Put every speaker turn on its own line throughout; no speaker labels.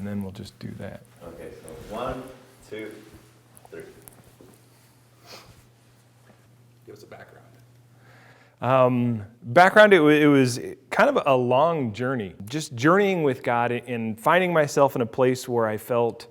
and then we'll just do that.
Okay, so 1, 2, 3.
Give us a background.
Background, it was kind of a long journey, just journeying with God and finding myself in a place where I felt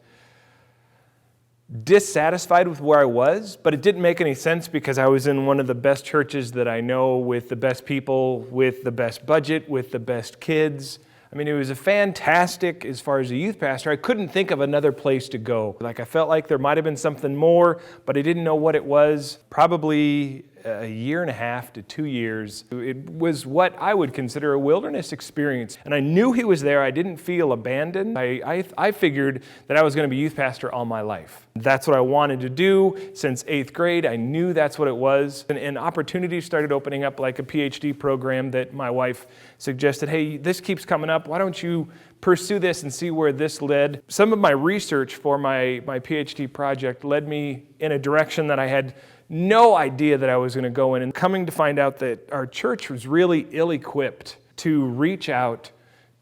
dissatisfied with where I was, but it didn't make any sense because I was in one of the best churches that I know, with the best people, with the best budget, with the best kids. I mean, it was a fantastic, as far as a youth pastor, I couldn't think of another place to go. Like, I felt like there might have been something more, but I didn't know what it was. Probably a year and a half to 2 years. It was what I would consider a wilderness experience. And I knew he was there. I didn't feel abandoned. I figured that I was going to be youth pastor all my life. That's what I wanted to do since 8th grade. I knew that's what it was. And opportunities started opening up, like a PhD program that my wife suggested, hey, this keeps coming up. Why don't you pursue this and see where this led? Some of my research for my PhD project led me in a direction that I had no idea that I was going to go in, and coming to find out that our church was really ill-equipped to reach out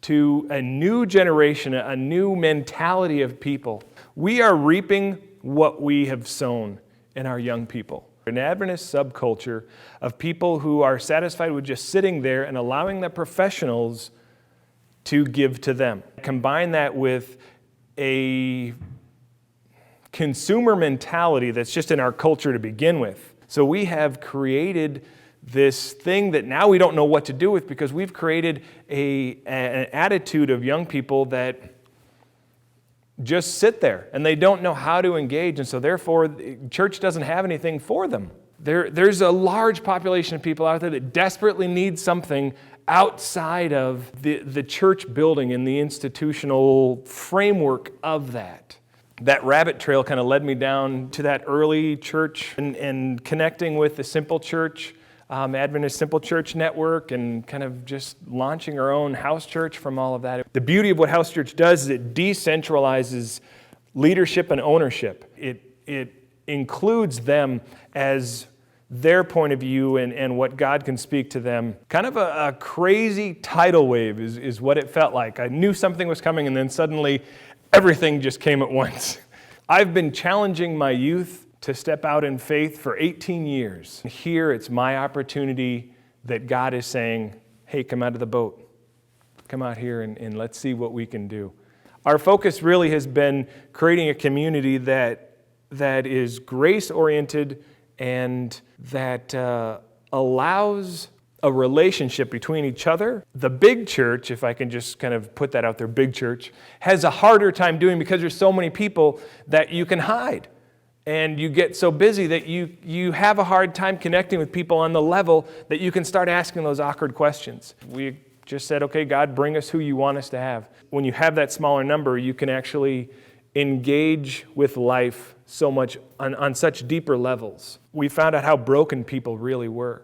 to a new generation, a new mentality of people. We are reaping what we have sown in our young people. An Adventist subculture of people who are satisfied with just sitting there and allowing the professionals to give to them. Combine that with a consumer mentality that's just in our culture to begin with. So we have created this thing that now we don't know what to do with, because we've created an attitude of young people that just sit there and they don't know how to engage, and so therefore church doesn't have anything for them. There's a large population of people out there that desperately need something outside of the church building and the institutional framework of that. That rabbit trail kind of led me down to that early church and connecting with the Simple Church, Adventist Simple Church Network, and kind of just launching our own house church from all of that. The beauty of what house church does is it decentralizes leadership and ownership. It includes them as their point of view and what God can speak to them. Kind of a crazy tidal wave is what it felt like. I knew something was coming, and then suddenly everything just came at once. I've been challenging my youth to step out in faith for 18 years. Here it's my opportunity that God is saying, hey, come out of the boat. Come out here and let's see what we can do. Our focus really has been creating a community that is grace-oriented and that allows a relationship between each other. The big church, if I can just kind of put that out there, big church, has a harder time doing because there's so many people that you can hide. And you get so busy that you have a hard time connecting with people on the level that you can start asking those awkward questions. We just said, okay, God, bring us who you want us to have. When you have that smaller number, you can actually engage with life so much on such deeper levels. We found out how broken people really were.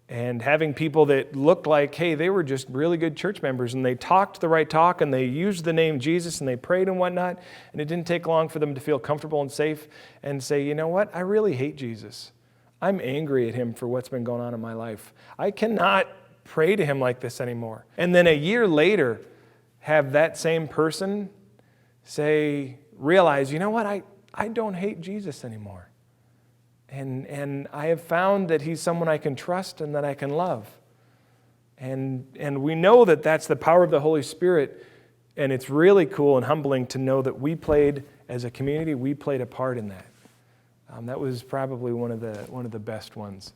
And having people that looked like, hey, they were just really good church members, and they talked the right talk, and they used the name Jesus, and they prayed and whatnot, and it didn't take long for them to feel comfortable and safe and say, you know what, I really hate Jesus. I'm angry at him for what's been going on in my life. I cannot pray to him like this anymore. And then a year later, have that same person realize, you know what, I don't hate Jesus anymore. And I have found that he's someone I can trust and that I can love. And we know that that's the power of the Holy Spirit, and it's really cool and humbling to know that as a community, we played a part in that. That was probably one of the best ones.